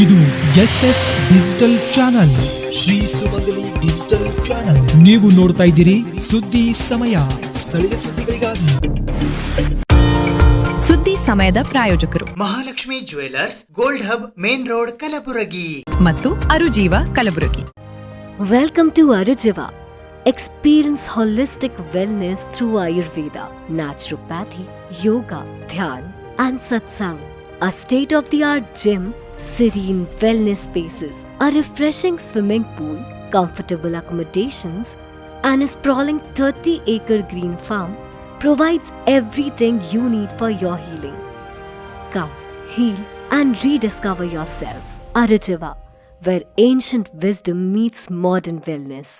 ಇದು SS digital channel, Shri ಸುಮಂಗಲಿ digital channel. ನೀವು ನೋಡ್ತಾ ಇದ್ದೀರಿ ಸುದ್ದಿ ಸಮಯ, ಸ್ಥಳೀಯ ಸುದ್ದಿಗಳಿಗಾಗಿ. ಸುದ್ದಿ ಸಮಯದ ಪ್ರಾಯೋಜಕರು Mahalakshmi jewellers, gold hub, main road, Kalaburagi ಮತ್ತು ಅರುಜೀವ Kalaburagi. Welcome to Arujiva. Experience holistic wellness through Ayurveda, naturopathy, yoga, dhyan and satsang. A state-of-the-art gym, serene wellness spaces, a refreshing swimming pool, comfortable accommodations and a sprawling 30-acre green farm provides everything you need for your healing. Come, heal and rediscover yourself. Arujiva, where ancient wisdom meets modern wellness.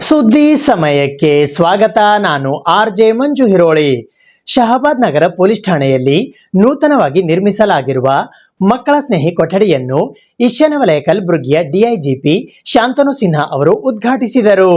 ಸುದ್ದಿ ಸಮಯಕ್ಕೆ ಸ್ವಾಗತ. ನಾನು RJ ಮಂಜು ಹಿರೋಳಿ. ಶಹಾಬಾದ್ ನಗರ police ಠಾಣೆಯಲ್ಲಿ ನೂತನವಾಗಿ ನಿರ್ಮಿಸಲಾಗಿರುವ ಮಕ್ಕಳ ಸ್ನೇಹಿ ಕೊಠಡಿಯನ್ನು ಈಶಾನ್ಯ ವಲಯ ಕಲಬುರಗಿಯ DIGP ಶಾಂತನು ಸಿನ್ಹಾ ಅವರು ಉದ್ಘಾಟಿಸಿದರು.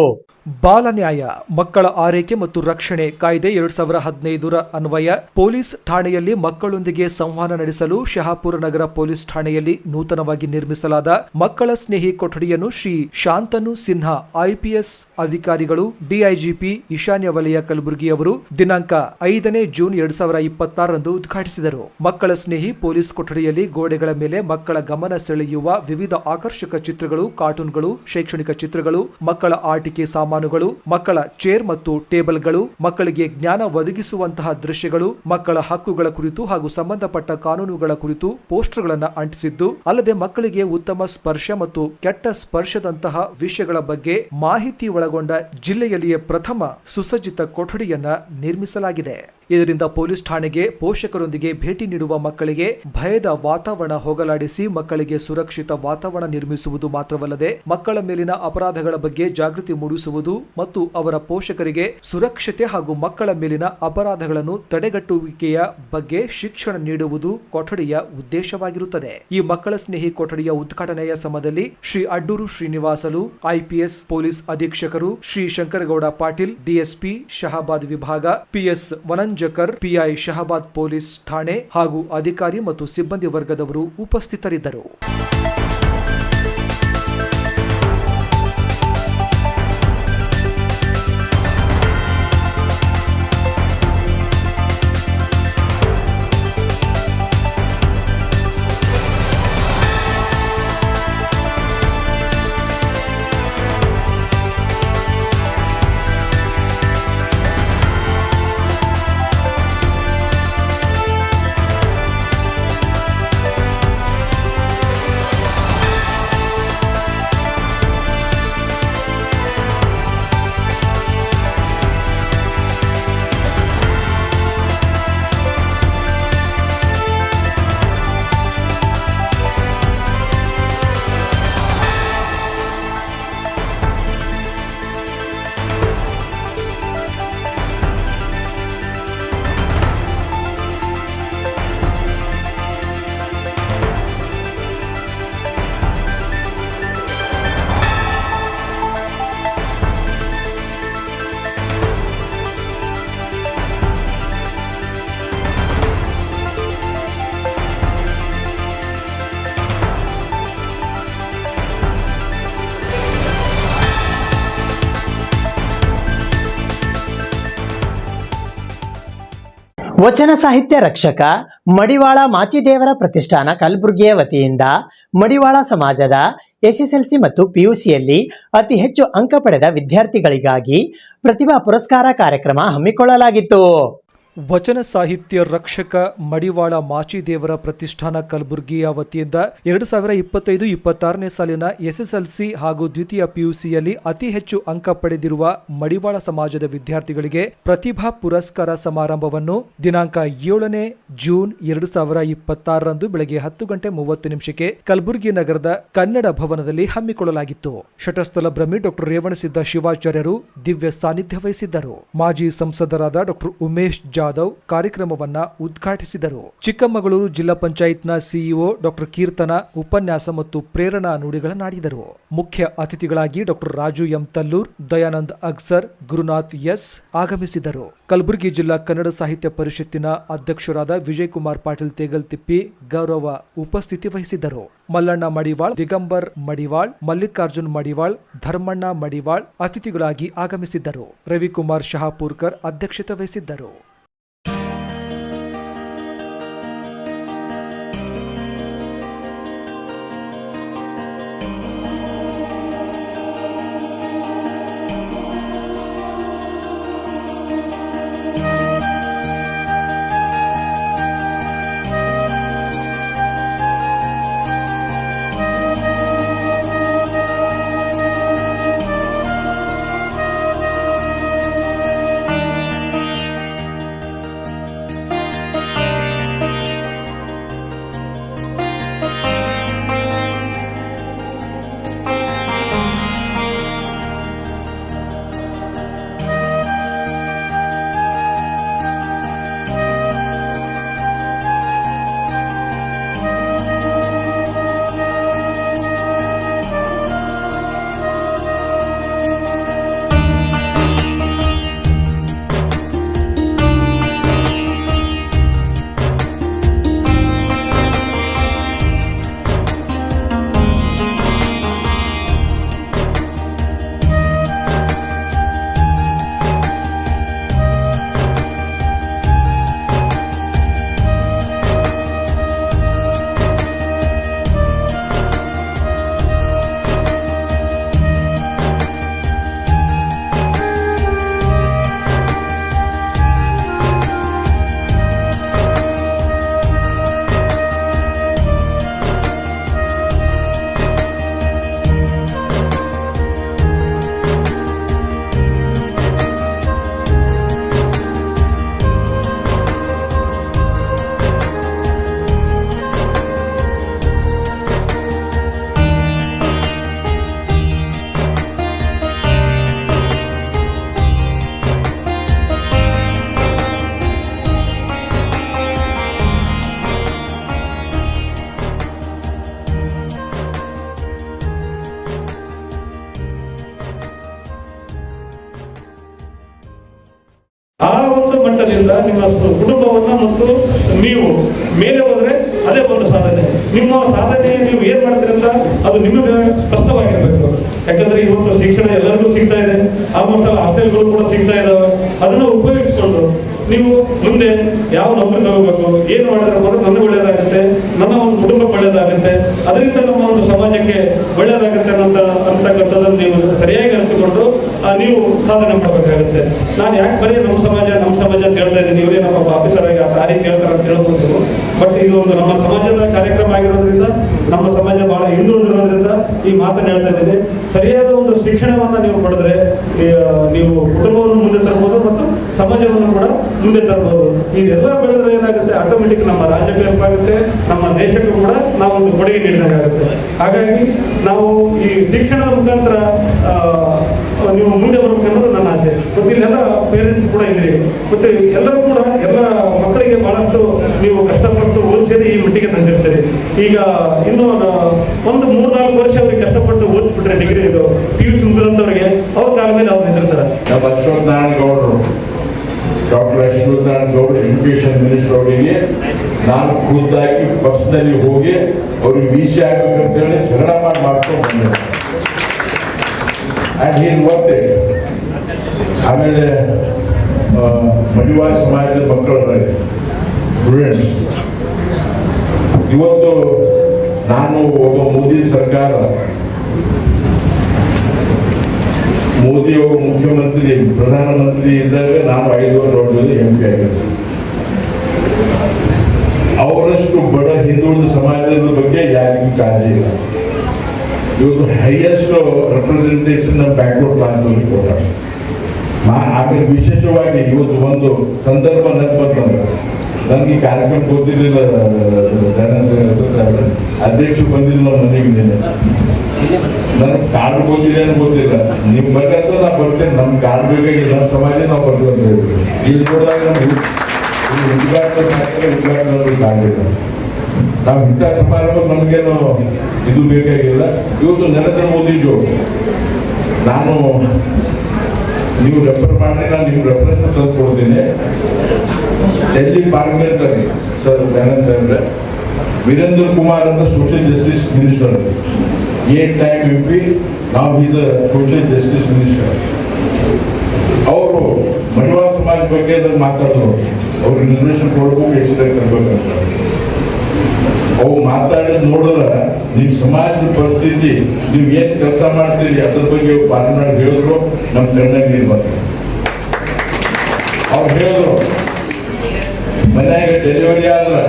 ಬಾಲ ನ್ಯಾಯ ಮಕ್ಕಳ ಆರೈಕೆ ಮತ್ತು ರಕ್ಷಣೆ ಕಾಯ್ದೆ 2015 ಅನ್ವಯ ಪೊಲೀಸ್ ಠಾಣೆಯಲ್ಲಿ ಮಕ್ಕಳೊಂದಿಗೆ ಸಂವಹನ ನಡೆಸಲು ಶಹಾಪುರ ನಗರ ಪೊಲೀಸ್ ಠಾಣೆಯಲ್ಲಿ ನೂತನವಾಗಿ ನಿರ್ಮಿಸಲಾದ ಮಕ್ಕಳ ಸ್ನೇಹಿ ಕೊಠಡಿಯನ್ನು ಶ್ರೀ ಶಾಂತನು ಸಿನ್ಹಾ IPS ಅಧಿಕಾರಿಗಳು DIGP ಈಶಾನ್ಯ ವಲಯ ಕಲಬುರಗಿ ಅವರು ದಿನಾಂಕ 5 ಜೂನ್ 2026 ಉದ್ಘಾಟಿಸಿದರು. ಮಕ್ಕಳ ಸ್ನೇಹಿ ಪೊಲೀಸ್ ಕೊಠಡಿಯಲ್ಲಿ ಗೋಡೆಗಳ ಮೇಲೆ ಮಕ್ಕಳ ಗಮನ ಸೆಳೆಯುವ ವಿವಿಧ ಆಕರ್ಷಕ ಚಿತ್ರಗಳು, ಕಾರ್ಟೂನ್ಗಳು, ಶೈಕ್ಷಣಿಕ ಚಿತ್ರಗಳು, ಮಕ್ಕಳ ಆಟಿಕೆ ಸಾಮಾನುಗಳು, ಮಕ್ಕಳ ಚೇರ್ ಮತ್ತು ಟೇಬಲ್ಗಳು, ಮಕ್ಕಳಿಗೆ ಜ್ಞಾನ ಒದಗಿಸುವಂತಹ ದೃಶ್ಯಗಳು, ಮಕ್ಕಳ ಹಕ್ಕುಗಳ ಕುರಿತು ಹಾಗೂ ಸಂಬಂಧಪಟ್ಟ ಕಾನೂನುಗಳ ಕುರಿತು ಪೋಸ್ಟರ್ಗಳನ್ನು ಅಂಟಿಸಿದ್ದು, ಅಲ್ಲದೆ ಮಕ್ಕಳಿಗೆ ಉತ್ತಮ ಸ್ಪರ್ಶ ಮತ್ತು ಕೆಟ್ಟ ಸ್ಪರ್ಶದಂತಹ ವಿಷಯಗಳ ಬಗ್ಗೆ ಮಾಹಿತಿ ಒಳಗೊಂಡ ಜಿಲ್ಲೆಯಲ್ಲಿಯೇ ಪ್ರಥಮ ಸುಸಜ್ಜಿತ ಕೊಠಡಿಯನ್ನ ನಿರ್ಮಿಸಲಾಗಿದೆ. ಇದರಿಂದ ಪೊಲೀಸ್ ಠಾಣೆಗೆ ಪೋಷಕರೊಂದಿಗೆ ಭೇಟಿ ನೀಡುವ ಮಕ್ಕಳಿಗೆ ಭಯದ ವಾತಾವರಣ ಹೋಗಲಾಡಿಸಿ ಮಕ್ಕಳಿಗೆ ಸುರಕ್ಷಿತ ವಾತಾವರಣ ನಿರ್ಮಿಸುವುದು ಮಾತ್ರವಲ್ಲದೆ ಮಕ್ಕಳ ಮೇಲಿನ ಅಪರಾಧಗಳ ಬಗ್ಗೆ ಜಾಗೃತಿ ಮೂಡಿಸುವುದು ಮತ್ತು ಅವರ ಪೋಷಕರಿಗೆ ಸುರಕ್ಷತೆ ಹಾಗೂ ಮಕ್ಕಳ ಮೇಲಿನ ಅಪರಾಧಗಳನ್ನು ತಡೆಗಟ್ಟುವಿಕೆಯ ಬಗ್ಗೆ ಶಿಕ್ಷಣ ನೀಡುವುದು ಕೊಠಡಿಯ ಉದ್ದೇಶವಾಗಿರುತ್ತದೆ. ಈ ಮಕ್ಕಳ ಸ್ನೇಹಿ ಕೊಠಡಿಯ ಉದ್ಘಾಟನೆಯ ಸಮಯದಲ್ಲಿ ಶ್ರೀ ಅಡ್ಡೂರು ಶ್ರೀನಿವಾಸಲು IPS ಪೊಲೀಸ್ ಅಧೀಕ್ಷಕರು, ಶ್ರೀ ಶಂಕರಗೌಡ ಪಾಟೀಲ್ DSP ಶಹಾಬಾದ್ ವಿಭಾಗ, PS Vananjakar PI Shahabad police ಠಾಣೆ ಹಾಗೂ ಅಧಿಕಾರಿ ಮತ್ತು ಸಿಬ್ಬಂದಿ ವರ್ಗದವರು ಉಪಸ್ಥಿತರಿದ್ದರು. ವಚನ ಸಾಹಿತ್ಯ ರಕ್ಷಕ ಮಡಿವಾಳ ಮಾಚಿದೇವರ ಪ್ರತಿಷ್ಠಾನ ಕಲಬುರಗಿಯ ವತಿಯಿಂದ ಮಡಿವಾಳ ಸಮಾಜದ SSLC ಮತ್ತು PUCಯಲ್ಲಿ ಅತಿ ಹೆಚ್ಚು ಅಂಕ ಪಡೆದ ವಿದ್ಯಾರ್ಥಿಗಳಿಗಾಗಿ ಪ್ರತಿಭಾ ಪುರಸ್ಕಾರ ಕಾರ್ಯಕ್ರಮ ಹಮ್ಮಿಕೊಳ್ಳಲಾಗಿತ್ತು. ವಚನ ಸಾಹಿತ್ಯ ರಕ್ಷಕ ಮಡಿವಾಳ ಮಾಚಿದೇವರ ಪ್ರತಿಷ್ಠಾನ ಕಲಬುರಗಿಯ ವತಿಯಿಂದ 2025-26ನೇ ಸಾಲಿನ SSLC ಹಾಗೂ ದ್ವಿತೀಯ PUCಯಲ್ಲಿ ಅತಿ ಹೆಚ್ಚು ಅಂಕ ಪಡೆದಿರುವ ಮಡಿವಾಳ ಸಮಾಜದ ವಿದ್ಯಾರ್ಥಿಗಳಿಗೆ ಪ್ರತಿಭಾ ಪುರಸ್ಕಾರ ಸಮಾರಂಭವನ್ನು ದಿನಾಂಕ 7 ಜೂನ್ 2026 ಬೆಳಗ್ಗೆ 10:30 ಕಲಬುರಗಿ ನಗರದ ಕನ್ನಡ ಭವನದಲ್ಲಿ ಹಮ್ಮಿಕೊಳ್ಳಲಾಗಿತ್ತು. ಶಟಸ್ಥಲ ಬ್ರಹ್ಮಿ ಡಾಕ್ಟರ್ ರೇವಣಸಿದ್ದ ಶಿವಾಚಾರ್ಯರು ದಿವ್ಯ ಸಾನ್ನಿಧ್ಯ ವಹಿಸಿದ್ದರು. ಮಾಜಿ ಸಂಸದರಾದ ಡಾಕ್ಟರ್ ಉಮೇಶ್ ಜಾಧವ್ ಕಾರ್ಯಕ್ರಮವನ್ನ ಉದ್ಘಾಟಿಸಿದರು. ಚಿಕ್ಕಮಗಳೂರು ಜಿಲ್ಲಾ ಪಂಚಾಯತ್ನ ಸಿಇಒ ಡಾಕ್ಟರ್ ಕೀರ್ತನ ಉಪನ್ಯಾಸ ಮತ್ತು ಪ್ರೇರಣಾ ನುಡಿಗಳನ್ನಾಡಿದರು. ಮುಖ್ಯ ಅತಿಥಿಗಳಾಗಿ doctor Raju M Tallur, Dayanand Agsar, Gurunath S ಆಗಮಿಸಿದರು. ಕಲಬುರಗಿ ಜಿಲ್ಲಾ ಕನ್ನಡ ಸಾಹಿತ್ಯ ಪರಿಷತ್ತಿನ ಅಧ್ಯಕ್ಷರಾದ ವಿಜಯಕುಮಾರ್ ಪಾಟೀಲ್ ತೇಗಲ್ತಿಪ್ಪಿ ಗೌರವ ಉಪಸ್ಥಿತಿ ವಹಿಸಿದ್ದರು. ಮಲ್ಲಣ್ಣ ಮಡಿವಾಳ್, ದಿಗಂಬರ್ ಮಡಿವಾಳ್, ಮಲ್ಲಿಕಾರ್ಜುನ್ ಮಡಿವಾಳ್, ಧರ್ಮಣ್ಣ ಮಡಿವಾಳ್ ಅತಿಥಿಗಳಾಗಿ ಆಗಮಿಸಿದ್ದರು. ರವಿಕುಮಾರ್ ಶಹಾಪುರ್ಕರ್ ಅಧ್ಯಕ್ಷತೆ ವಹಿಸಿದ್ದರು. ಆ ಒಂದು ಮಟ್ಟದಿಂದ ನಿಮ್ಮ ಕುಟುಂಬವನ್ನ ಮತ್ತು ನೀವು ಮೇಲೆ ಹೋದ್ರೆ ಅದೇ ಒಂದು ಸಾಧನೆ. ನಿಮ್ಮ ಸಾಧನೆ ನೀವು ಏನ್ ಮಾಡ್ತೀರಂತ ಅದು ನಿಮಗೆ ಸ್ಪಷ್ಟವಾಗಿರ್ಬೇಕು. ಯಾಕಂದ್ರೆ ಇವತ್ತು ಶಿಕ್ಷಣ ಎಲ್ಲರಿಗೂ ಸಿಗ್ತಾ ಇದೆ, ಆಲ್ಮೋಸ್ಟ್ ಹಾಸ್ಟೆಲ್ಗಳು ಕೂಡ ಸಿಗ್ತಾ ಇದಾವೆ. ಅದನ್ನು ಉಪಯೋಗಿಸ್ಕೊಂಡು ನೀವು ಮುಂದೆ ಯಾವ ನೌಕರಿ ತಗೋಬೇಕು, ಏನು ಮಾಡಿದ್ರೆ ನನಗೆ ಒಳ್ಳೇದಾಗುತ್ತೆ, ನನ್ನ ಒಂದು ಕುಟುಂಬಕ್ಕೆ ಒಳ್ಳೇದಾಗುತ್ತೆ, ಅದರಿಂದ ನಮ್ಮ ಒಂದು ಸಮಾಜಕ್ಕೆ ಒಳ್ಳೇದಾಗುತ್ತೆ ಅಂತಕ್ಕಂಥದ್ದನ್ನು ನೀವು ಸರಿಯಾಗಿ ಅರಿತುಕೊಂಡು ನೀವು ಸಾಧನೆ ಮಾಡಬೇಕಾಗುತ್ತೆ. ನಾನು ಯಾಕೆ ಬರೀ ನಮ್ಮ ಸಮಾಜ ಅಂತ ಹೇಳ್ತಾ ಇದ್ದೀನಿ, ಇವರೇ ನಮ್ಮ ಆಫೀಸರ್ ಆಗಿ ಆ ರೀತಿ ಹೇಳ್ತಾರೆ ಅಂತ ಹೇಳ್ಬೋದು. ಬಟ್ ಇದು ಒಂದು ನಮ್ಮ ಸಮಾಜದ ಕಾರ್ಯಕ್ರಮ ಆಗಿರೋದ್ರಿಂದ, ನಮ್ಮ ಸಮಾಜ ಬಹಳ ಹಿಂದುಳಿದಿರೋದ್ರಿಂದ ಈ ಮಾತನ್ನು ಹೇಳ್ತಾ ಇದ್ದೀನಿ. ಸರಿಯಾದ ಒಂದು ಶಿಕ್ಷಣವನ್ನು ನೀವು ಪಡೆದ್ರೆ ನೀವು ಕುಟುಂಬವನ್ನು ಮುಂದೆ ತರಬಹುದು ಮತ್ತು ಸಮಾಜವನ್ನು ಕೂಡ ಮುಂದೆ ತರಬಹುದು. ಇದೆಲ್ಲ ಬೆಳೆದ್ರೆ ಏನಾಗುತ್ತೆ, ಆಟೋಮೆಟಿಕ್ ನಮ್ಮ ರಾಜ್ಯಕ್ಕೆ ಹೆಲ್ಪ್ ಆಗುತ್ತೆ, ನಮ್ಮ ದೇಶಕ್ಕೂ ಕೂಡ ನಾವು ಒಂದು ಕೊಡುಗೆ ನೀಡಿದಾಗುತ್ತೆ. ಹಾಗಾಗಿ ನಾವು ಈ ಶಿಕ್ಷಣದ ಮುಖಾಂತರ ನೀವು ಮುಂದೆ ಬರಬೇಕನ್ನೋದು ನನ್ನ ಆಸೆ. ಮತ್ತು ಇಲ್ಲೆಲ್ಲ ಪೇರೆಂಟ್ಸ್ ಕೂಡ ಇದ್ದೀರಿ, ಮತ್ತು ಎಲ್ಲರೂ ಕೂಡ ಎಲ್ಲ ಮಕ್ಕಳಿಗೆ ಬಹಳಷ್ಟು ನೀವು ಕಷ್ಟಪಟ್ಟು ಓದಿಸಿದ್ರೆ ಈ ಮಟ್ಟಿಗೆ ತಂದಿರ್ತೀರಿ. ಈಗ ಇನ್ನು ಒಂದು 3-4 ವರ್ಷ ಅವ್ರಿಗೆ ಕಷ್ಟಪಟ್ಟು ಓದಿಸ್ಬಿಟ್ರೆ ಡಿಗ್ರಿ ಇದು PUC ಮುಗಿದಂಥವ್ರಿಗೆ ಅವ್ರ ಕಾಲ ಮೇಲೆ ಅವ್ರು ನಿಂತಿರ್ತಾರೆ. Doctor Ashwathnarayan Gowda education minister ಅವರಿಗೆ ನಾನು ಖುದ್ದಾಗಿ ಪರ್ಸನಲಿ ಹೋಗಿ ಅವ್ರಿಗೆ ವಿಷಯ ಆಗ್ಬೇಕಂತೇಳಿ ಜಗಳ ಮಾಡ್ಕೊಂಡು ಬಂದೆ. And he's worth it. ಆಮೇಲೆ ಮಡಿವಾಳ ಸಮಾಜದ ಮಕ್ಕಳು ಸ್ಟೂಡೆಂಟ್ಸ್ ಇವತ್ತು ನಾನು ಒಬ್ಬ ಮೋದಿ ಸರ್ಕಾರ, ಮೋದಿ ಒಬ್ಬ ಮುಖ್ಯಮಂತ್ರಿ ಪ್ರಧಾನಮಂತ್ರಿ ಇದ್ದಾಗ ನಾನು 5 ವರ್ಷ MP ಆಗಿದ್ದೆ. ಅವರಷ್ಟು ಬಡ ಹಿಂದುಳಿದ ಸಮಾಜದ ಬಗ್ಗೆ ಯಾರಿಗೂ ಕಾಳಜಿ ಇಲ್ಲ. ಇವತ್ತು ಹೈಯೆಸ್ಟ್ ರೆಪ್ರೆಸೆಂಟೇಷನ್ ನಮ್ಮ ಬ್ಯಾಕ್ವರ್ಡ್ ಕ್ಲಾಸ್ನಲ್ಲಿ ಕೊಟ್ಟಾರೆ. ಆಮೇಲೆ ವಿಶೇಷವಾಗಿ ಇವತ್ತು ಒಂದು ಸಂದರ್ಭ ಬಂತಂದ್ರೆ ನನಗೆ ಕಾರ್ಯಕ್ರಮ ಗೊತ್ತಿರಲಿಲ್ಲ, ಅಧ್ಯಕ್ಷರು ಬಂದಿಲ್ಲ ನಮ್ಮ ಮನೆಗೆ. ನನಗೆ ಕಾರ್ಡ್ ಗೊತ್ತಿದೆ ಅಂತ ಗೊತ್ತಿಲ್ಲ. ನೀವು ಬರ್ಕಂತ ನಾ ಬರ್ತೇನೆ, ನಮ್ಮ ಕಾರ್ಡ್ ಬೇಕಾಗಿ ನಮ್ಮ ಸಮಾಜ ನಾವು ಬರ್ತೀವಿ ಅಂತ ಹೇಳ್ತೀವಿ. ಇಲ್ಲಿ ನೋಡಿದಾಗ ನಮ್ಗೆ ಉದ್ಘಾಟನೆ ಆಗಿಲ್ಲ. ನಾವು ಇಂಥ ಸಮಾರಂಭ ನಮಗೇನು ಇದು ಬೇಕಾಗಿಲ್ಲ. ಇವತ್ತು ನರೇಂದ್ರ ಮೋದಿಜು ನಾನು ನೀವು ರೆಫರ್ ಮಾಡಿ, ನಾನು ನಿಮ್ಗೆ ರೆಫರೆನ್ಸ್ ತಂದು ಕೊಡ್ತೀನಿ. ಡೆಲ್ಲಿ ಪಾರ್ಲಿಮೆಂಟ್ ಸರ್ ದಯಾನಂದ್ ಸಾಹೇಬ್ರೆ, ವೀರೇಂದ್ರ ಕುಮಾರ್ ಅಂತ social justice minister, 8 time MP, ನಾವು ಈಸ್ ಸೋಷಿಯಲ್ ಜಸ್ಟಿಸ್ ಮಿನಿಸ್ಟರ್. ಅವರು ಮಹಿಳಾ ಸಮಾಜ ಬಗ್ಗೆ ಮಾತಾಡಿದ್ರು. ಅವ್ರು ನಿರ್ದೇಶನ ಕೊಡ್ಬೇಕು, ಎಕ್ಸಿಡೆಂಟ್ ತರಬೇಕಂತ. ಅವು ಮಾತಾಡೋದು ನೋಡಿದ್ರೆ ನಿಮ್ಮ ಸಮಾಜದ ಪರಿಸ್ಥಿತಿ, ನೀವು ಏನು ಕೆಲಸ ಮಾಡ್ತೀರಿ ಅದ್ರ ಬಗ್ಗೆ ಪಾರ್ಲಿಮೆಂಟ್ ಹೇಳಿದ್ರು. ನಮ್ಮ ಕಣ್ಣಾಗ ನೀರು ಬರ್ತದೆ. ಅವ್ರು ಹೇಳಿದ್ರು, ಮನ್ಯಾಗ ಡೆಲಿವರಿ ಆದ್ರೆ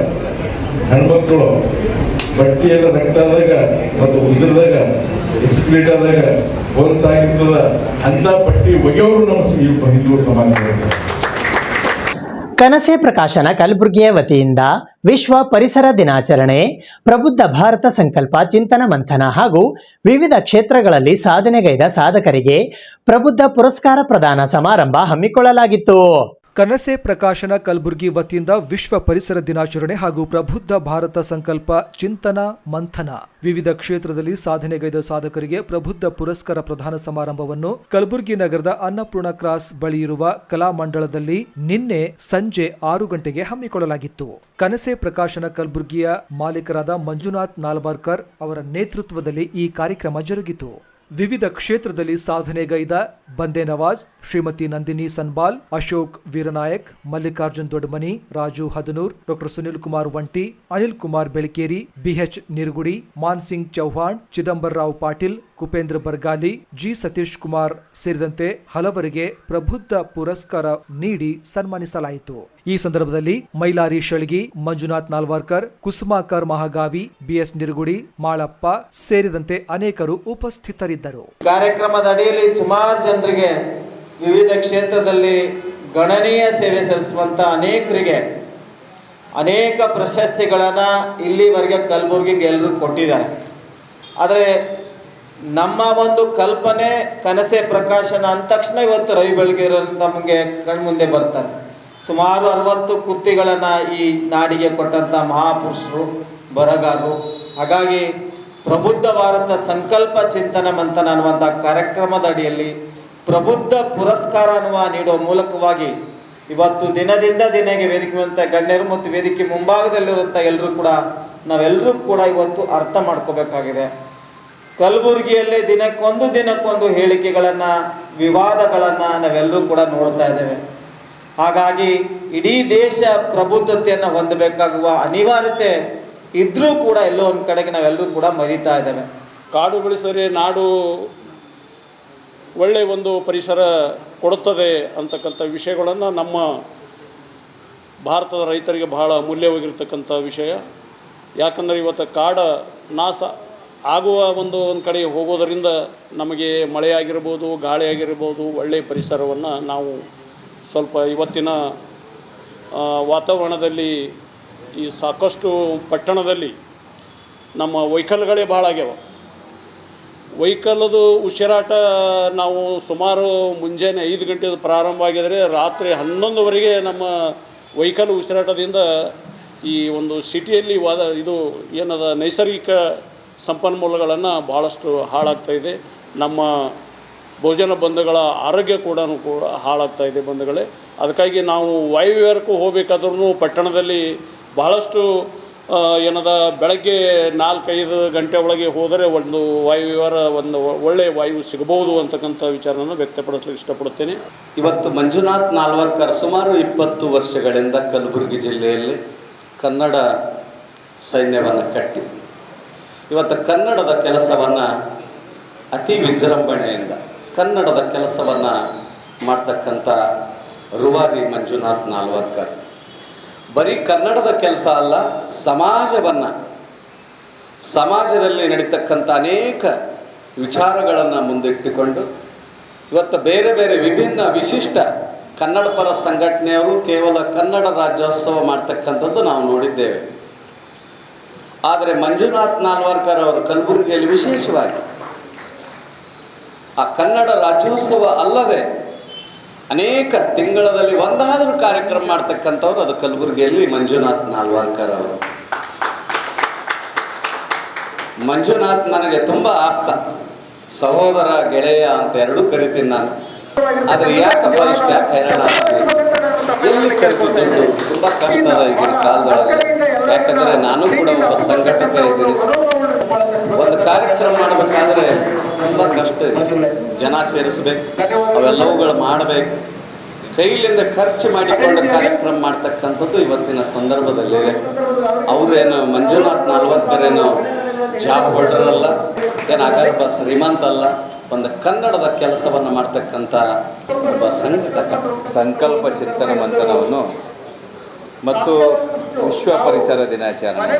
ಹೆಣ್ಮಕ್ಳು ಬಟ್ಟೆಯೆಲ್ಲ ರಕ್ತದಾಗ ಮತ್ತು ಉದ್ರದಾಗ ಎಕ್ಸ್ಕ್ರೀಟಾದಾಗ ಹೊಲಸಾಗಿರ್ತದ ಅಂತ ಬಟ್ಟೆ ಒಗೆಯವರು ನಮ್ಮ ಹಿಂದೂ ಸಮಾಜದಲ್ಲಿ. ಕನಸೆ ಪ್ರಕಾಶನ ಕಲಬುರಗಿಯ ವತಿಯಿಂದ ವಿಶ್ವ ಪರಿಸರ ದಿನಾಚರಣೆ, ಪ್ರಬುದ್ಧ ಭಾರತ ಸಂಕಲ್ಪ ಚಿಂತನ ಮಂಥನ ಹಾಗೂ ವಿವಿಧ ಕ್ಷೇತ್ರಗಳಲ್ಲಿ ಸಾಧನೆಗೈದ ಸಾಧಕರಿಗೆ ಪ್ರಬುದ್ಧ ಪುರಸ್ಕಾರ ಪ್ರದಾನ ಸಮಾರಂಭ ಹಮ್ಮಿಕೊಳ್ಳಲಾಗಿತ್ತು. ಕನಸೆ ಪ್ರಕಾಶನ ಕಲಬುರಗಿ ವತಿಯಿಂದ ವಿಶ್ವ ಪರಿಸರ ದಿನಾಚರಣೆ ಹಾಗೂ ಪ್ರಬುದ್ಧ ಭಾರತ ಸಂಕಲ್ಪ ಚಿಂತನ ಮಂಥನ ವಿವಿಧ ಕ್ಷೇತ್ರದಲ್ಲಿ ಸಾಧನೆಗೈದ ಸಾಧಕರಿಗೆ ಪ್ರಬುದ್ಧ ಪುರಸ್ಕಾರ ಪ್ರದಾನ ಸಮಾರಂಭವನ್ನು ಕಲಬುರಗಿ ನಗರದ ಅನ್ನಪೂರ್ಣ ಕ್ರಾಸ್ ಬಳಿ ಇರುವ ಕಲಾಮಂಡಲದಲ್ಲಿ ನಿನ್ನೆ ಸಂಜೆ 6 ಗಂಟೆಗೆ ಹಮ್ಮಿಕೊಳ್ಳಲಾಗಿತ್ತು. ಕನಸೆ ಪ್ರಕಾಶನ ಕಲಬುರಗಿಯ ಮಾಲೀಕರಾದ ಮಂಜುನಾಥ್ ನಾಲ್ವಾರ್ಕರ್ ಅವರ ನೇತೃತ್ವದಲ್ಲಿ ಈ ಕಾರ್ಯಕ್ರಮ ಜರುಗಿತು. ವಿವಿಧ ಕ್ಷೇತ್ರದಲ್ಲಿ ಸಾಧನೆಗೈದ Bande Nawaz, Shrimati Nandini Sanbal, Ashok Veernayak, Mallikarjun Doddamani, Raju Hadnoor, doctor Sunil Kumar Vanti, Anil Kumar Belakeri, BH Nirugudi, Mansingh Chauhan, Chidambararao Patil, Kupendra Bargali, G Satish Kumar ಸೇರಿದಂತೆ ಹಲವರಿಗೆ ಪ್ರಬುದ್ಧ ಪುರಸ್ಕಾರ ನೀಡಿ ಸನ್ಮಾನಿಸಲಾಯಿತು. ಈ ಸಂದರ್ಭದಲ್ಲಿ ಮೈಲಾರಿ ಶಳ್ಗಿ, ಮಂಜುನಾಥ್ ನಾಲ್ವಾರ್ಕರ್, ಕುಸುಮಾಕರ್ ಮಹಾಗಾವಿ, BS ನಿರುಗುಡಿ, ಮಾಳಪ್ಪ ಸೇರಿದಂತೆ ಅನೇಕರು ಉಪಸ್ಥಿತರಿದ್ದರು. ಕಾರ್ಯಕ್ರಮದ ಅಡಿಯಲ್ಲಿ ಸುಮಾರು ಜನರಿಗೆ ವಿವಿಧ ಕ್ಷೇತ್ರದಲ್ಲಿ ಗಣನೀಯ ಸೇವೆ ಸಲ್ಲಿಸುವಂತ ಅನೇಕರಿಗೆ ಅನೇಕ ಪ್ರಶಸ್ತಿಗಳನ್ನು ಇಲ್ಲಿವರೆಗೆ ಕಲಬುರಗಿಗೆ ಎಲ್ಲರೂ ಕೊಟ್ಟಿದ್ದಾರೆ. ಆದರೆ ನಮ್ಮ ಒಂದು ಕಲ್ಪನೆ ಕನಸೆ ಪ್ರಕಾಶನ ಅಂದ ತಕ್ಷಣ ಇವತ್ತು ರವಿ ಬೆಳಗೆರೆ ನಮಗೆ ಕಣ್ಮುಂದೆ ಬರ್ತಾರೆ. ಸುಮಾರು 60 ಕೃತಿಗಳನ್ನು ಈ ನಾಡಿಗೆ ಕೊಟ್ಟಂಥ ಮಹಾಪುರುಷರು, ಬರಹಗಾರರು. ಹಾಗಾಗಿ ಪ್ರಬುದ್ಧ ಭಾರತ ಸಂಕಲ್ಪ ಚಿಂತನ ಮಂಥನ ಅನ್ನುವಂಥ ಕಾರ್ಯಕ್ರಮದ ಅಡಿಯಲ್ಲಿ ಪ್ರಬುದ್ಧ ಪುರಸ್ಕಾರ ನೀಡುವ ಮೂಲಕವಾಗಿ ಇವತ್ತು ದಿನದಿಂದ ದಿನಕ್ಕೆ ವೇದಿಕೆಯುವಂಥ ಗಣ್ಯರು ಮತ್ತು ವೇದಿಕೆ ಮುಂಭಾಗದಲ್ಲಿರುವಂಥ ನಾವೆಲ್ಲರೂ ಕೂಡ ಇವತ್ತು ಅರ್ಥ ಮಾಡ್ಕೋಬೇಕಾಗಿದೆ. ಕಲಬುರಗಿಯಲ್ಲಿ ದಿನಕ್ಕೊಂದು ಹೇಳಿಕೆಗಳನ್ನು, ವಿವಾದಗಳನ್ನು ನಾವೆಲ್ಲರೂ ಕೂಡ ನೋಡ್ತಾ ಇದ್ದೇವೆ. ಹಾಗಾಗಿ ಇಡೀ ದೇಶ ಪ್ರಬುದ್ಧತೆಯನ್ನು ಹೊಂದಬೇಕಾಗುವ ಅನಿವಾರ್ಯತೆ ಇದ್ರೂ ಕೂಡ ಎಲ್ಲೋ ಒಂದು ಕಡೆಗೆ ನಾವೆಲ್ಲರೂ ಕೂಡ ಮರೀತಾ ಇದ್ದೇವೆ. ಕಾಡು ಬೆಳೆಸಿದರೆ ನಾಡು ಒಳ್ಳೆಯ ಒಂದು ಪರಿಸರ ಕೊಡುತ್ತದೆ ಅಂತಕ್ಕಂಥ ವಿಷಯಗಳನ್ನು ನಮ್ಮ ಭಾರತದ ರೈತರಿಗೆ ಬಹಳ ಅಮೂಲ್ಯವಾಗಿರ್ತಕ್ಕಂಥ ವಿಷಯ. ಯಾಕಂದರೆ ಇವತ್ತು ಕಾಡ ನಾಶ ಆಗುವ ಒಂದು ಕಡೆ ಹೋಗೋದರಿಂದ ನಮಗೆ ಮಳೆ ಆಗಿರ್ಬೋದು, ಗಾಳಿ ಆಗಿರ್ಬೋದು, ಒಳ್ಳೆಯ ಪರಿಸರವನ್ನು ನಾವು ಸ್ವಲ್ಪ ಇವತ್ತಿನ ವಾತಾವರಣದಲ್ಲಿ ಈ ಸಾಕಷ್ಟು ಪಟ್ಟಣದಲ್ಲಿ ನಮ್ಮ ವೆಹಿಕಲ್ಗಳೇ ಭಾಳ ಆಗ್ಯಾವ. ವೆಹಿಕಲ್ದು ಉಸಿರಾಟ ನಾವು ಸುಮಾರು ಮುಂಜಾನೆ 5 ಗಂಟೆದು ಪ್ರಾರಂಭ ಆಗಿದರೆ ರಾತ್ರಿ 11ವರೆಗೆ ನಮ್ಮ ವೆಹಿಕಲ್ ಉಸಿರಾಟದಿಂದ ಈ ಒಂದು ಸಿಟಿಯಲ್ಲಿ ಇದು ಏನದ ನೈಸರ್ಗಿಕ ಸಂಪನ್ಮೂಲಗಳನ್ನು ಭಾಳಷ್ಟು ಹಾಳಾಗ್ತಾಯಿದೆ. ನಮ್ಮ ಭೋಜನ ಬಂಧುಗಳ ಆರೋಗ್ಯ ಕೂಡ ಹಾಳಾಗ್ತಾಯಿದೆ ಬಂಧುಗಳೇ. ಅದಕ್ಕಾಗಿ ನಾವು ವಾಯುವಿಹಾರಕ್ಕೂ ಹೋಗಬೇಕಾದ್ರೂ ಪಟ್ಟಣದಲ್ಲಿ ಭಾಳಷ್ಟು ಬೆಳಗ್ಗೆ 4-5 ಗಂಟೆ ಒಳಗೆ ಹೋದರೆ ಒಂದು ವಾಯುವಿಹಾರ, ಒಂದು ಒಳ್ಳೆಯ ವಾಯು ಸಿಗಬಹುದು ಅಂತಕ್ಕಂಥ ವಿಚಾರವನ್ನು ವ್ಯಕ್ತಪಡಿಸಲಿಕ್ಕೆ ಇಷ್ಟಪಡುತ್ತೇನೆ. ಇವತ್ತು ಮಂಜುನಾಥ್ ನಾಲ್ವರ್ಕರ್ ಸುಮಾರು 20 ವರ್ಷಗಳಿಂದ ಕಲಬುರಗಿ ಜಿಲ್ಲೆಯಲ್ಲಿ ಕನ್ನಡ ಸೈನ್ಯವನ್ನು ಕಟ್ಟಿ ಇವತ್ತು ಕನ್ನಡದ ಕೆಲಸವನ್ನು ಅತಿ ವಿಜೃಂಭಣೆಯಿಂದ ಕನ್ನಡದ ಕೆಲಸವನ್ನು ಮಾಡ್ತಕ್ಕಂಥ ರೂವಾರಿ ಮಂಜುನಾಥ್ ನಾಲ್ವರ್ಕರ್ ಬರೀ ಕನ್ನಡದ ಕೆಲಸ ಅಲ್ಲ, ಸಮಾಜದಲ್ಲಿ ನಡೀತಕ್ಕಂಥ ಅನೇಕ ವಿಚಾರಗಳನ್ನು ಮುಂದಿಟ್ಟುಕೊಂಡು ಇವತ್ತು ಬೇರೆ ಬೇರೆ ವಿಭಿನ್ನ ವಿಶಿಷ್ಟ ಕನ್ನಡ ಪರ ಸಂಘಟನೆಯವರು ಕೇವಲ ಕನ್ನಡ ರಾಜ್ಯೋತ್ಸವ ಮಾಡ್ತಕ್ಕಂಥದ್ದು ನಾವು ನೋಡಿದ್ದೇವೆ. ಆದರೆ ಮಂಜುನಾಥ್ ನಾಲ್ವರ್ಕರ್ ಅವರು ಕಲಬುರಗಿಯಲ್ಲಿ ವಿಶೇಷವಾಗಿ ಆ ಕನ್ನಡ ರಾಜ್ಯೋತ್ಸವ ಅಲ್ಲದೆ ಅನೇಕ ತಿಂಗಳಲ್ಲಿ ಒಂದಾದರೂ ಕಾರ್ಯಕ್ರಮ ಮಾಡ್ತಕ್ಕಂಥವ್ರು ಅದು ಕಲಬುರಗಿಯಲ್ಲಿ ಮಂಜುನಾಥ್ ನಾಲ್ವಾರ್ಕರ್ ಅವರು. ಮಂಜುನಾಥ್ ನನಗೆ ತುಂಬ ಆಪ್ತ, ಸಹೋದರ, ಗೆಳೆಯ ಅಂತ ಎರಡೂ ಕರಿತೀನಿ ನಾನು. ಆದರೆ ಯಾಕಪ್ಪ ಇಷ್ಟ ಹೈರಾಣ ಎಲ್ಲಿ ಕರೆಸಿದ್ದು ತುಂಬ ಕಷ್ಟದ ಈಗಿನ ಕಾಲದೊಳಗೆ. ಯಾಕಂದರೆ ನಾನು ಕೂಡ ಒಬ್ಬ ಸಂಘಟಕ ಇದ್ದೀನಿ. ಒಂದು ಕಾರ್ಯಕ್ರಮ ಮಾಡಬೇಕಾದ್ರೆ ತುಂಬ ಕಷ್ಟ ಇದೆ. ಜನ ಸೇರಿಸ್ಬೇಕು, ಅವೆಲ್ಲವುಗಳು ಮಾಡಬೇಕು, ಕೈಲಿಂದ ಖರ್ಚು ಮಾಡಿಕೊಂಡು ಕಾರ್ಯಕ್ರಮ ಮಾಡ್ತಕ್ಕಂಥದ್ದು ಇವತ್ತಿನ ಸಂದರ್ಭದಲ್ಲಿ. ಅವರೇನು ಮಂಜುನಾಥ್ ನಾಲ್ವರ್ಕರ್ ಏನು ಜಾಬ್ ಹೋಲ್ಡರ್ ಅಲ್ಲ, ಅಗರ್ಭ ಶ್ರೀಮಂತ ಅಲ್ಲ, ಒಂದು ಕನ್ನಡದ ಕೆಲಸವನ್ನು ಮಾಡ್ತಕ್ಕಂಥ ಒಬ್ಬ ಸಂಘಟಕ. ಸಂಕಲ್ಪ ಚಿಂತನ ಮಂಥನವನ್ನು ಮತ್ತು ವಿಶ್ವ ಪರಿಸರ ದಿನಾಚರಣೆ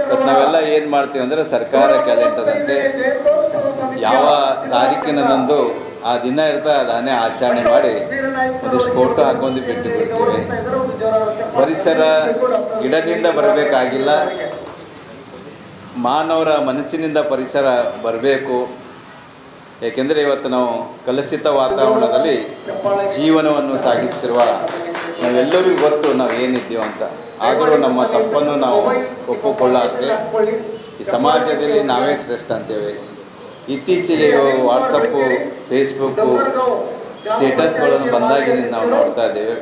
ಮತ್ತು ನಾವೆಲ್ಲ ಏನು ಮಾಡ್ತೀವಿ ಅಂದರೆ ಸರ್ಕಾರ ಕ್ಯಾಲೆಂಡರ್ದಂತೆ ಯಾವ ತಾರೀಕಿನದಂದು ಆ ದಿನ ಇರ್ತಾ ಅದನ್ನೇ ಆಚರಣೆ ಮಾಡಿ ಒಂದಿಷ್ಟು ಫೋಟೋ ಹಾಕೊಂಡು ಬಿಟ್ಟು ಬಿಡ್ತೀವಿ. ಪರಿಸರ ಗಿಡದಿಂದ ಬರಬೇಕಾಗಿಲ್ಲ, ಮಾನವರ ಮನಸ್ಸಿನಿಂದ ಪರಿಸರ ಬರಬೇಕು. ಏಕೆಂದರೆ ಇವತ್ತು ನಾವು ಕಲುಷಿತ ವಾತಾವರಣದಲ್ಲಿ ಜೀವನವನ್ನು ಸಾಗಿಸ್ತಿರುವ ನಾವೆಲ್ಲರಿಗೂ ಗೊತ್ತು ನಾವು ಏನಿದ್ದೀವಿ ಅಂತ. ಆದರೂ ನಮ್ಮ ತಪ್ಪನ್ನು ನಾವು ಒಪ್ಪಿಕೊಳ್ಳಾಕೆ ಈ ಸಮಾಜದಲ್ಲಿ ನಾವೇ ಶ್ರೇಷ್ಠ ಅಂತೇವೆ. ಇತ್ತೀಚೆಗೆ ವಾಟ್ಸಪ್ಪು, ಫೇಸ್ಬುಕ್ಕು ಸ್ಟೇಟಸ್ಗಳನ್ನು ಬಂದಾಗಿನಿಂದ ನಾವು ನೋಡ್ತಾ ಇದ್ದೇವೆ.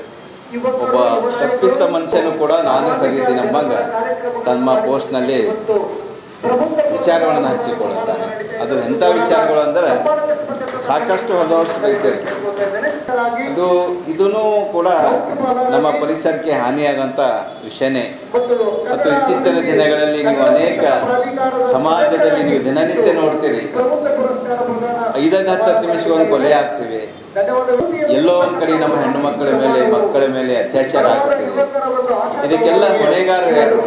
ಒಬ್ಬ ತಪ್ಪಿಸ್ತ ಮನುಷ್ಯನೂ ಕೂಡ ನಾನು ಸರಿ ಇದ್ದೀನಿ ಎಂಬಂಗೆ ತಮ್ಮ ಪೋಸ್ಟ್ನಲ್ಲಿ ವಿಚಾರಗಳನ್ನು ಹಂಚಿಕೊಳ್ಳುತ್ತಾನೆ. ಅದು ಎಂಥ ವಿಚಾರಗಳು ಅಂದರೆ ಸಾಕಷ್ಟು ಹೊಲವಡಿಸಬೇಕಿದೆ. ಇದೂ ಕೂಡ ನಮ್ಮ ಪರಿಸರಕ್ಕೆ ಹಾನಿಯಾಗಂಥ ವಿಷಯನೇ. ಮತ್ತು ಇತ್ತೀಚಿನ ದಿನಗಳಲ್ಲಿ ನೀವು ಅನೇಕ ಸಮಾಜದಲ್ಲಿ ನೀವು ದಿನನಿತ್ಯ ನೋಡ್ತೀರಿ, 5-10 ನಿಮಿಷಗಳು ಕೊಲೆ ಆಗ್ತಿವೆ. ಎಲ್ಲೋ ಒಂದು ಕಡೆ ನಮ್ಮ ಹೆಣ್ಣು ಮಕ್ಕಳ ಮೇಲೆ ಅತ್ಯಾಚಾರ ಆಗ್ತಿದೆ. ಇದಕ್ಕೆಲ್ಲ ಹೊಣೆಗಾರರು ಯಾರು?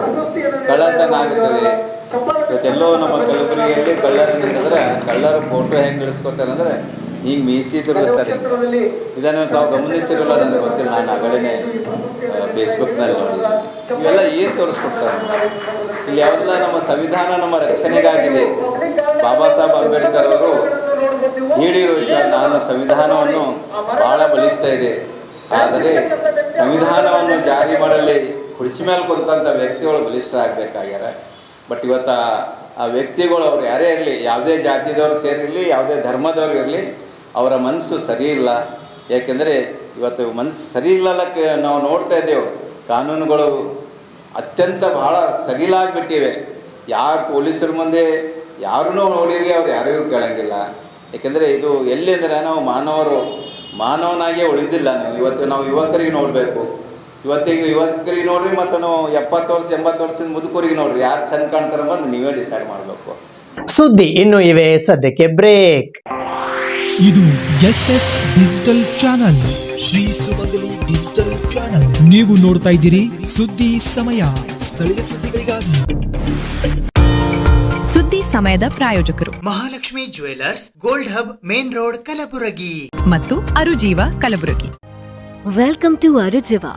ಕಳ್ಳತನ ಆಗುತ್ತದೆ. ಇವತ್ತೆಲ್ಲೋ ನಮ್ಮ ಕಲಬುರಗಿಯಲ್ಲಿ ಕಳ್ಳರನ್ನು ಹಿಡಿದ್ರೆ ಕಳ್ಳರು ಫೋಟೋ ಹೆಂಗೆ ಇಳಿಸ್ಕೊತಾರೆ ಅಂದರೆ ಹಿಂಗೆ ಮೀಸಿ ತಿರುಗಿಸ್ತಾರೆ. ಇದನ್ನು ತಾವು ಗಮನಿಸಿರಲ್ಲ, ನನಗೆ ಗೊತ್ತಿಲ್ಲ, ನಾನು ಆಗಲೇ ಫೇಸ್ಬುಕ್ನಲ್ಲಿ ನೋಡಿದ್ದೀನಿ. ಇವೆಲ್ಲ ಏನು ತೋರಿಸ್ಕೊಡ್ತಾರೆ? ಇಲ್ಲಿ ಯಾವೆಲ್ಲ ನಮ್ಮ ಸಂವಿಧಾನ ನಮ್ಮ ರಕ್ಷಣೆಗಾಗಿದೆ. ಬಾಬಾ ಸಾಹೇಬ್ ಅಂಬೇಡ್ಕರ್ ಅವರು ಹೇಳಿರೋ ವಿಷಯ, ನಾನು ಸಂವಿಧಾನವನ್ನು ಭಾಳ ಬಲಿಷ್ಠ ಇದೆ, ಆದರೆ ಸಂವಿಧಾನವನ್ನು ಜಾರಿ ಮಾಡಲಿ ಕುರ್ಚಿ ಮೇಲೆ ಕುಂತಂಥ ವ್ಯಕ್ತಿಗಳು ಬಲಿಷ್ಠ ಆಗಬೇಕಾಗ್ಯಾರ. ಬಟ್ ಇವತ್ತು ಆ ವ್ಯಕ್ತಿಗಳು ಅವ್ರು ಯಾರೇ ಇರಲಿ, ಯಾವುದೇ ಜಾತಿದವ್ರು ಸೇರಿರಲಿ, ಯಾವುದೇ ಧರ್ಮದವ್ರು ಇರಲಿ, ಅವರ ಮನಸ್ಸು ಸರಿ ಇಲ್ಲ. ಯಾಕೆಂದರೆ ಇವತ್ತು ಮನಸ್ಸು ಸರಿ ಇಲ್ಲಕ್ಕೆ ನಾವು ನೋಡ್ತಾ ಇದ್ದೇವೆ. ಕಾನೂನುಗಳು ಅತ್ಯಂತ ಭಾಳ ಸಡಿಲಾಗಿಬಿಟ್ಟಿವೆ. ಯಾರು ಪೊಲೀಸರ ಮುಂದೆ ಯಾರೂ ನೋಡಿರಿ ಅವ್ರು ಯಾರಿಗೂ ಕೇಳೋಂಗಿಲ್ಲ. ಏಕೆಂದರೆ ಇದು ಎಲ್ಲಿ ಅಂದರೆ ನಾವು ಮಾನವನಾಗೇ ಉಳಿದಿಲ್ಲ. ನಾವು ಯುವಕರಿಗೆ ನೋಡಬೇಕು. ಯುವಕರಿಗೆ ನೋಡ್ರಿ, ಮತ್ತು ನಾವು 70 ವರ್ಷ 80 ವರ್ಷದ ಮುದುಕರಿಗೆ ನೋಡ್ರಿ, ಯಾರು ಚಂದ ಕಾಣ್ತಾರೆ ಬಂದು ನೀವೇ ಡಿಸೈಡ್ ಮಾಡಬೇಕು. ಸುದ್ದಿ ಇನ್ನು ಇವೆ, ಸದ್ಯಕ್ಕೆ ಬ್ರೇಕ್. ಇದು SS ಡಿಜಿಟಲ್ ಚಾನಲ್, ಶ್ರೀ ಸುಮಂಗಲಿ ಡಿಜಿಟಲ್ ಚಾನಲ್. ನೀವು ನೋಡ್ತಾ ಇದ್ದೀರಿ ಸುದ್ದಿ ಸಮಯ, ಸ್ಥಳೀಯ ಸುದ್ದಿಗಳಿಗಾಗಿ. ಸುದ್ದಿ ಸಮಯದ ಪ್ರಾಯೋಜಕರು Mahalakshmi jewellers, gold hub, main road, Kalaburagi ಮತ್ತು ಅರುಜೀವ Kalaburagi. Welcome to Arujiva.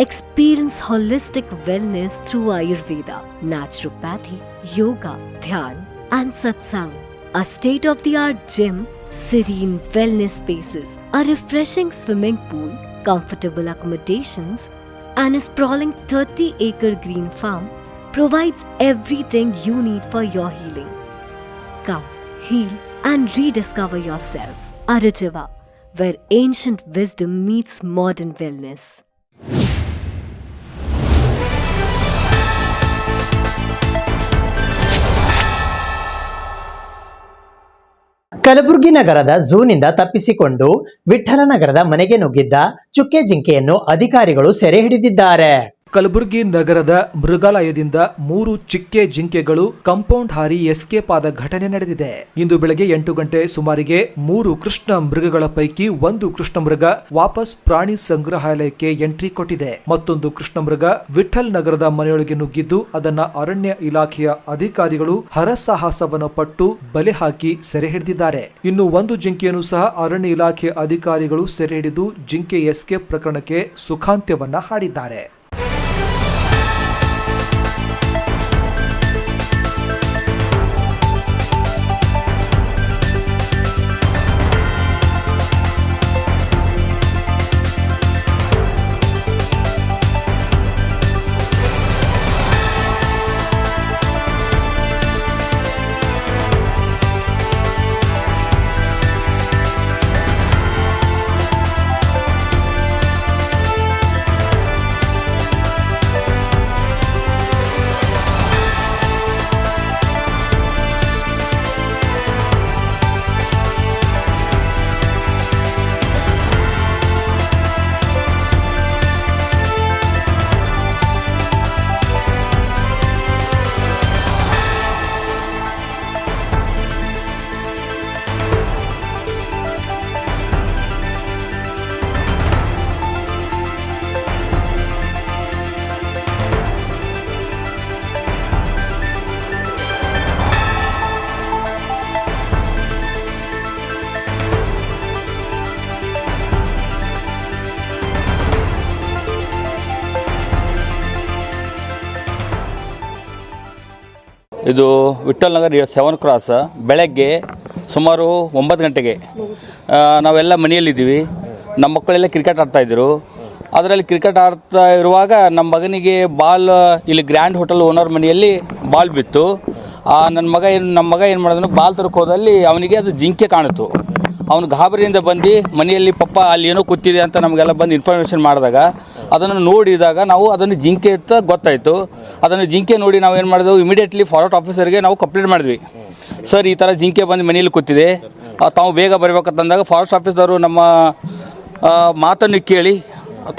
Experience holistic wellness through Ayurveda, naturopathy, yoga, dhyan, and satsang. A state-of-the-art gym, serene wellness spaces, a refreshing swimming pool, comfortable accommodations, and a sprawling 30-acre green farm provides everything you need for your healing. Come, heal, and rediscover yourself. Arujiva, where ancient wisdom meets modern wellness. Kalaburagi ನಗರದ ಝೂನಿಂದ ತಪ್ಪಿಸಿಕೊಂಡು ವಿಠ್ಠಲನಗರದ ಮನೆಗೆ ನುಗ್ಗಿದ್ದ ಚುಕ್ಕೆ ಜಿಂಕೆಯನ್ನು ಅಧಿಕಾರಿಗಳು ಸೆರೆ ಹಿಡಿದಿದ್ದಾರೆ. ಕಲಬುರಗಿ ನಗರದ ಮೃಗಾಲಯದಿಂದ 3 ಚಿಕ್ಕೆ ಜಿಂಕೆಗಳು ಕಾಂಪೌಂಡ್ ಹಾರಿ ಎಸ್ಕೇಪ್ ಆದ ಘಟನೆ ನಡೆದಿದೆ. ಇಂದು ಬೆಳಗ್ಗೆ 8 ಗಂಟೆ ಸುಮಾರಿಗೆ 3 ಕೃಷ್ಣ ಮೃಗಗಳ ಪೈಕಿ ಒಂದು ಕೃಷ್ಣ ಮೃಗ ವಾಪಸ್ ಪ್ರಾಣಿ ಸಂಗ್ರಹಾಲಯಕ್ಕೆ ಎಂಟ್ರಿ ಕೊಟ್ಟಿದೆ. ಮತ್ತೊಂದು ಕೃಷ್ಣ ಮೃಗ ವಿಠ್ಠಲ್ ನಗರದ ಮನೆಯೊಳಗೆ ನುಗ್ಗಿದ್ದು ಅದನ್ನ ಅರಣ್ಯ ಇಲಾಖೆಯ ಅಧಿಕಾರಿಗಳು ಹರಸಾಹಸವನ್ನು ಪಟ್ಟು ಬಲೆ ಹಾಕಿ ಸೆರೆ ಹಿಡಿದಿದ್ದಾರೆ. ಇನ್ನು ಒಂದು ಜಿಂಕೆಯನ್ನು ಸಹ ಅರಣ್ಯ ಇಲಾಖೆ ಅಧಿಕಾರಿಗಳು ಸೆರೆ ಹಿಡಿದು ಜಿಂಕೆ ಎಸ್ಕೇಪ್ ಪ್ರಕರಣಕ್ಕೆ ಸುಖಾಂತ್ಯವನ್ನ ಹಾಡಿದ್ದಾರೆ. ಇದು ವಿಠ್ಠಲ್ ನಗರ್ 7 ಕ್ರಾಸ್. ಬೆಳಗ್ಗೆ ಸುಮಾರು 9 ಗಂಟೆಗೆ ನಾವೆಲ್ಲ ಮನೆಯಲ್ಲಿದ್ದೀವಿ. ನಮ್ಮ ಮಕ್ಕಳೆಲ್ಲ ಕ್ರಿಕೆಟ್ ಆಡ್ತಾಯಿದ್ರು. ಅದರಲ್ಲಿ ಕ್ರಿಕೆಟ್ ಆಡ್ತಾ ಇರುವಾಗ ನಮ್ಮ ಮಗನಿಗೆ ಬಾಲ್ ಇಲ್ಲಿ ಗ್ರ್ಯಾಂಡ್ ಹೋಟೆಲ್ ಓನರ್ ಮನೆಯಲ್ಲಿ ಬಾಲ್ ಬಿತ್ತು. ನಮ್ಮ ಮಗ ಏನು ಮಾಡಿದ್ರು, ಬಾಲ್ ತರಕ್ಕೆ ಹೋದಲ್ಲಿ ಅವನಿಗೆ ಅದು ಜಿಂಕೆ ಕಾಣಿತು. ಅವನು ಗಾಬರಿಯಿಂದ ಬಂದು ಮನೆಯಲ್ಲಿ ಪಪ್ಪ ಅಲ್ಲಿ ಏನೋ ಕೂತಿದೆ ಅಂತ ನಮಗೆಲ್ಲ ಬಂದು ಇನ್ಫಾರ್ಮೇಷನ್ ಮಾಡಿದಾಗ ಅದನ್ನು ನೋಡಿದಾಗ ನಾವು ಅದನ್ನು ಜಿಂಕೆ ಅಂತ ಗೊತ್ತಾಯಿತು. ಅದನ್ನು ಜಿಂಕೆ ನೋಡಿ ನಾವು ಏನು ಮಾಡಿದೆವು, ಇಮಿಡಿಯೇಟ್ಲಿ ಫಾರೆಸ್ಟ್ ಆಫೀಸರ್ಗೆ ನಾವು ಕಂಪ್ಲೇಂಟ್ ಮಾಡಿದ್ವಿ. ಸರ್, ಈ ಥರ ಜಿಂಕೆ ಬಂದು ಮನೆಯಲ್ಲಿ ಕೂತಿದೆ, ತಾವು ಬೇಗ ಬರಬೇಕಂತಂದಾಗ ಫಾರೆಸ್ಟ್ ಆಫೀಸರು ನಮ್ಮ ಮಾತನ್ನು ಕೇಳಿ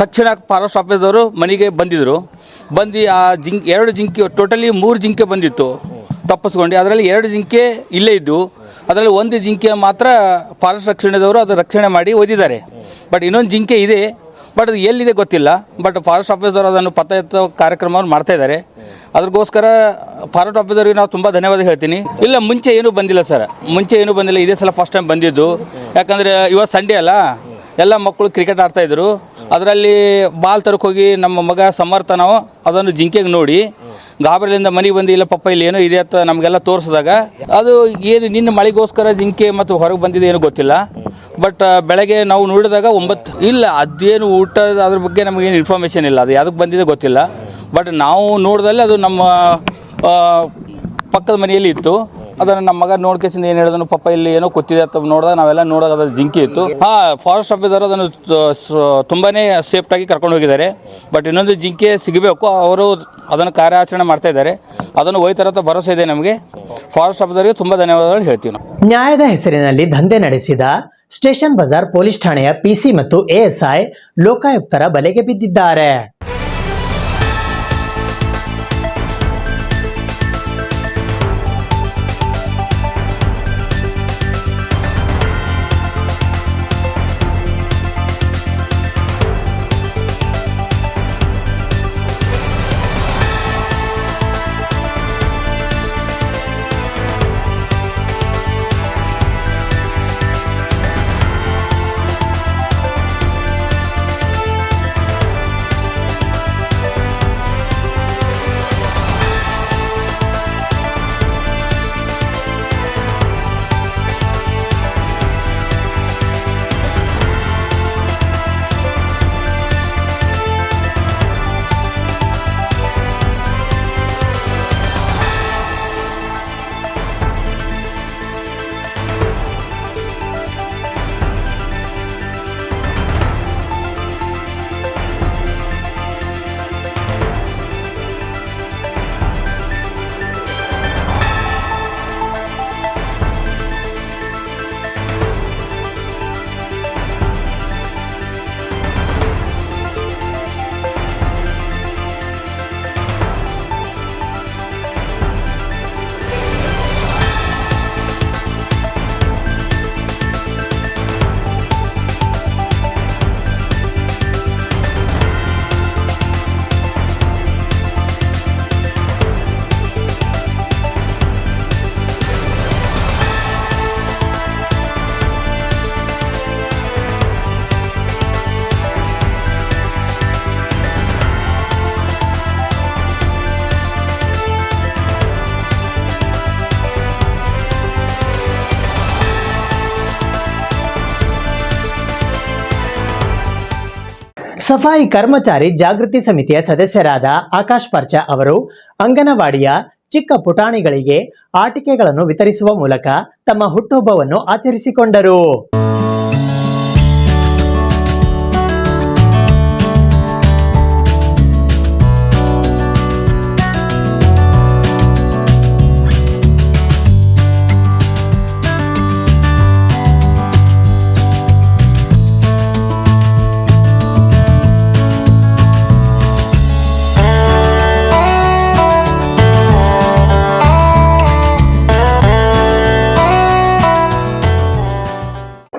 ತಕ್ಷಣ ಫಾರೆಸ್ಟ್ ಆಫೀಸರು ಮನೆಗೆ ಬಂದಿದ್ದರು. ಬಂದು ಆ 2 ಜಿಂಕೆ, ಟೋಟಲಿ 3 ಜಿಂಕೆ ಬಂದಿತ್ತು ತಪ್ಪಿಸ್ಕೊಂಡು. ಅದರಲ್ಲಿ 2 ಜಿಂಕೆ ಇಲ್ಲೇ ಇದ್ದು, ಅದರಲ್ಲಿ 1 ಜಿಂಕೆ ಮಾತ್ರ ಫಾರೆಸ್ಟ್ ರಕ್ಷಣೆದವರು ಅದು ರಕ್ಷಣೆ ಮಾಡಿ ಒಯ್ದಿದ್ದಾರೆ. ಬಟ್ ಇನ್ನೊಂದು ಜಿಂಕೆ ಇದೆ, ಬಟ್ ಅದು ಎಲ್ಲಿದೆ ಗೊತ್ತಿಲ್ಲ. ಬಟ್ ಫಾರೆಸ್ಟ್ ಆಫೀಸರ್ ಅದನ್ನು ಪತ್ತೆ ಹಚ್ಚೋ ಕಾರ್ಯಕ್ರಮವನ್ನು ಮಾಡ್ತಾಯಿದ್ದಾರೆ. ಅದಕ್ಕೋಸ್ಕರ ಫಾರೆಸ್ಟ್ ಆಫೀಸರ್ಗೆ ನಾವು ತುಂಬ ಧನ್ಯವಾದ ಹೇಳ್ತೀನಿ. ಇಲ್ಲ, ಮುಂಚೆ ಏನೂ ಬಂದಿಲ್ಲ ಸರ್, ಮುಂಚೆ ಏನೂ ಬಂದಿಲ್ಲ. ಇದೇ ಸಲ ಫಸ್ಟ್ ಟೈಮ್ ಬಂದಿದ್ದು. ಯಾಕಂದರೆ ಇವತ್ತು ಸಂಡೇ ಅಲ್ಲ, ಎಲ್ಲ ಮಕ್ಕಳು ಕ್ರಿಕೆಟ್ ಆಡ್ತಾಯಿದ್ರು. ಅದರಲ್ಲಿ ಬಾಲ್ ತರಕ್ಕೆ ಹೋಗಿ ನಮ್ಮ ಮಗ ಸಮರ್ಥ ನಾವು ಅದನ್ನು ಜಿಂಕೆಗೆ ನೋಡಿ ಗಾಬರಿಯಿಂದ ಮನೆಗೆ ಬಂದು ಇಲ್ಲ ಪಪ್ಪ ಇಲ್ಲಿ ಏನೋ ಇದೆ ಅಂತ ನಮಗೆಲ್ಲ ತೋರಿಸಿದಾಗ ಅದು ಏನು ನಿನ್ನೆ ಮಳೆಗೋಸ್ಕರ ಜಿಂಕೆ ಮತ್ತು ಹೊರಗೆ ಬಂದಿದೆ ಏನೂ ಗೊತ್ತಿಲ್ಲ. ಬಟ್ ಬೆಳಗ್ಗೆ ನಾವು ನೋಡಿದಾಗ 9 ಇಲ್ಲ, ಅದೇನು ಊಟ ಅದ್ರ ಬಗ್ಗೆ ನಮಗೇನು ಇನ್ಫಾರ್ಮೇಷನ್ ಇಲ್ಲ, ಅದು ಯಾವುದಕ್ಕೆ ಬಂದಿದೆ ಗೊತ್ತಿಲ್ಲ. ಬಟ್ ನಾವು ನೋಡಿದಲ್ಲಿ ಅದು ನಮ್ಮ ಪಕ್ಕದ ಮನೆಯಲ್ಲಿ ಇತ್ತು. ಅದನ್ನು ನಮ್ಮ ಮಗ ನೋಡ್ಕೇಸಿಂದ ಏನು ಹೇಳಿದನು, ಪಪ್ಪ ಇಲ್ಲಿ ಏನೋ ಕೂತಿದೆ ಅಂತ ನೋಡಿದಾಗ ನಾವೆಲ್ಲ ನೋಡೋಕೆ ಅದ್ರ ಜಿಂಕೆ ಇತ್ತು. ಫಾರೆಸ್ಟ್ ಆಫೀಸರ್ ಅದನ್ನು ತುಂಬಾ ಸೇಫ್ಟಾಗಿ ಕರ್ಕೊಂಡು ಹೋಗಿದ್ದಾರೆ. ಬಟ್ ಇನ್ನೊಂದು ಜಿಂಕೆ ಸಿಗಬೇಕು, ಅವರು ಅದನ್ನು ಕಾರ್ಯಾಚರಣೆ ಮಾಡ್ತಾ ಇದ್ದಾರೆ. ಅದನ್ನು ಒಯ್ತಾರ ಅಂತ ಭರವಸೆ ಇದೆ ನಮಗೆ. ಫಾರೆಸ್ಟ್ ಆಫೀಸರ್ಗೆ ತುಂಬ ಧನ್ಯವಾದಗಳು ಹೇಳ್ತೀವಿ ನಾವು. ನ್ಯಾಯದ ಹೆಸರಿನಲ್ಲಿ ದಂಧೆ ನಡೆಸಿದ ಸ್ಟೇಷನ್ ಬಜಾರ್ ಪೊಲೀಸ್ ಠಾಣೆಯ ಪಿಸಿ ಮತ್ತು ಎಎಸ್ಐ ಲೋಕಾಯುಕ್ತರ ಬಲೆಗೆ ಬಿದ್ದಿದ್ದಾರೆ. ಸಫಾಯಿ ಕರ್ಮಚಾರಿ ಜಾಗೃತಿ ಸಮಿತಿಯ ಸದಸ್ಯರಾದ ಆಕಾಶ್ ಪರ್ಚಾ ಅವರು ಅಂಗನವಾಡಿಯ ಚಿಕ್ಕ ಪುಟಾಣಿಗಳಿಗೆ ಆಟಿಕೆಗಳನ್ನು ವಿತರಿಸುವ ಮೂಲಕ ತಮ್ಮ ಹುಟ್ಟುಹಬ್ಬವನ್ನು ಆಚರಿಸಿಕೊಂಡರು.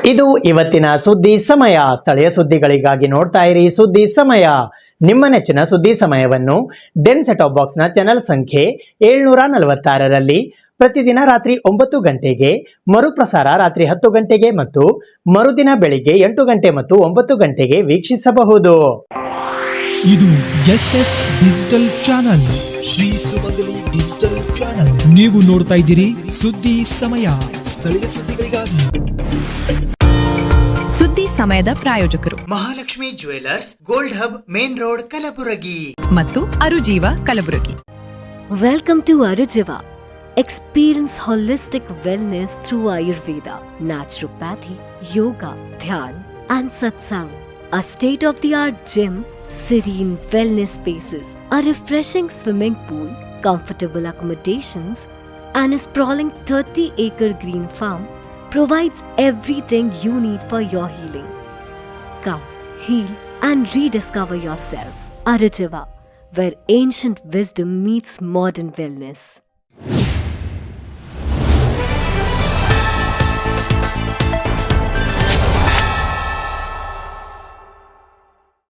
ಇದು ಇವತ್ತಿನ ಸುದ್ದಿ ಸಮಯ. ಸ್ಥಳೀಯ ಸುದ್ದಿಗಳಿಗಾಗಿ ನೋಡ್ತಾ ಇರಿ ಸುದ್ದಿ ಸಮಯ. ನಿಮ್ಮ ನೆಚ್ಚಿನ ಸುದ್ದಿ ಸಮಯವನ್ನು ಡೆನ್ ಸೆಟ್ ಆಫ್ ಬಾಕ್ಸ್ನ ಚಾನೆಲ್ ಸಂಖ್ಯೆ 746ರಲ್ಲಿ ಪ್ರತಿದಿನ ರಾತ್ರಿ 9 ಗಂಟೆಗೆ, ಮರುಪ್ರಸಾರ ರಾತ್ರಿ 10 ಗಂಟೆಗೆ ಮತ್ತು ಮರುದಿನ ಬೆಳಿಗ್ಗೆ 8 ಗಂಟೆ ಮತ್ತು 9 ಗಂಟೆಗೆ ವೀಕ್ಷಿಸಬಹುದು. ಇದು SS ಡಿಜಿಟಲ್ ಚಾನಲ್, ಶ್ರೀ ಸುಮಂಗಲಿ ಡಿಜಿಟಲ್ ಚಾನಲ್. ನೀವು ನೋಡ್ತಾ ಇದ್ದೀರಿ ಸುದ್ದಿ ಸಮಯ, ಸ್ಥಳೀಯ ಸುದ್ದಿಗಳಿಗಾಗಿ. ಸುದ್ದಿ ಸಮಯದ ಪ್ರಾಯೋಜಕರು Mahalakshmi jewellers, gold hub, main road, Kalaburagi. ಮತ್ತು ಅರುಜೀವ Kalaburagi. Welcome to Arujiva. Experience holistic wellness through Ayurveda, naturopathy, yoga, dhyan, and satsang. A state-of-the-art gym, serene wellness spaces, a refreshing swimming pool, comfortable accommodations, and a sprawling 30-acre green farm provides everything you need for your healing. Come, heal, and rediscover yourself. Arujiva, where ancient wisdom meets modern wellness.